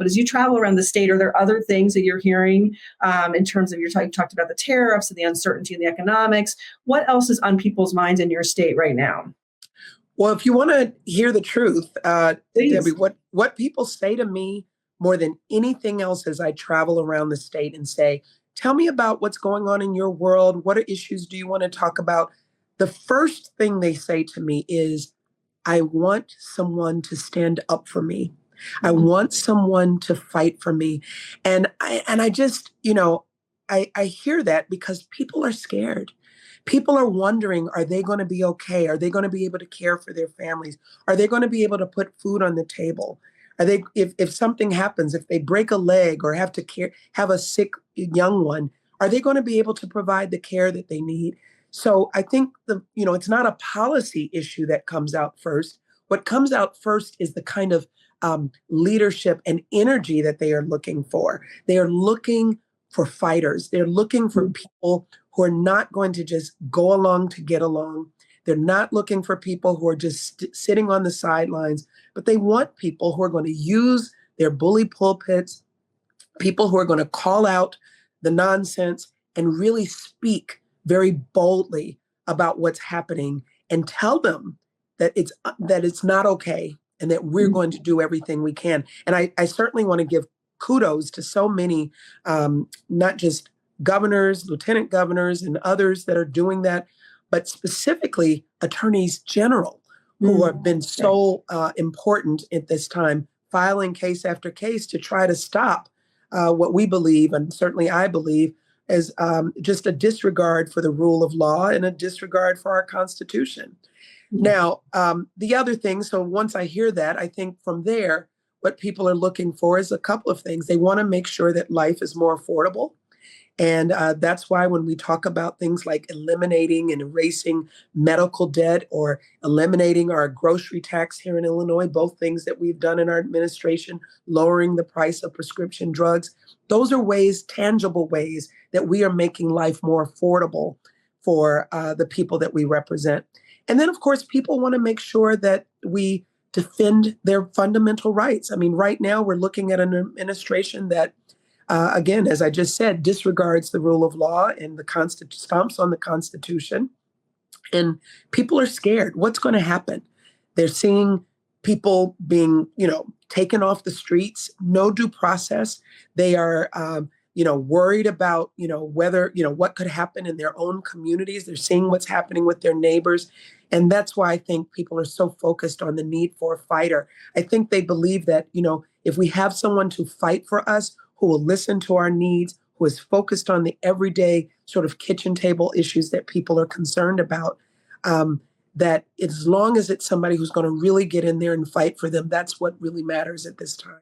But as you travel around the state, are there other things that you're hearing in terms of you talked about the tariffs and the uncertainty in the economics? What else is on people's minds in your state right now? Well, if you want to hear the truth, Debbie, Please. what people say to me more than anything else as I travel around the state and say, tell me about what's going on in your world. What issues do you want to talk about? The first thing they say to me is, I want someone to stand up for me. I Mhm. want someone to fight for me. And I just, I hear that because people are scared. People are wondering, are they going to be okay? Are they going to be able to care for their families? Are they going to be able to put food on the table? Are they, if something happens, if they break a leg or have to have a sick young one, are they going to be able to provide the care that they need? So I think it's not a policy issue that comes out first. What comes out first is the kind of leadership and energy that they are looking for. They are looking for fighters. They're looking for people who are not going to just go along to get along. They're not looking for people who are just sitting on the sidelines, but they want people who are going to use their bully pulpits, people who are going to call out the nonsense and really speak very boldly about what's happening and tell them that it's not okay and that we're going to do everything we can. And I certainly want to give kudos to so many, not just governors, lieutenant governors, and others that are doing that, but specifically attorneys general who have been so important at this time, filing case after case to try to stop what we believe, and certainly I believe, is just a disregard for the rule of law and a disregard for our Constitution. Now, the other thing, so once I hear that, I think from there, what people are looking for is a couple of things. They want to make sure that life is more affordable. And that's why when we talk about things like eliminating and erasing medical debt or eliminating our grocery tax here in Illinois, both things that we've done in our administration, lowering the price of prescription drugs, those are ways, tangible ways, that we are making life more affordable for the people that we represent. And then, of course, people want to make sure that we defend their fundamental rights. I mean, right now we're looking at an administration that again, as I just said, disregards the rule of law and stomps on the Constitution. And people are scared. What's going to happen? They're seeing people being, taken off the streets, no due process. They are, worried about, whether, what could happen in their own communities. They're seeing what's happening with their neighbors. And that's why I think people are so focused on the need for a fighter. I think they believe that, if we have someone to fight for us, who will listen to our needs, who is focused on the everyday sort of kitchen table issues that people are concerned about, that as long as it's somebody who's going to really get in there and fight for them, that's what really matters at this time.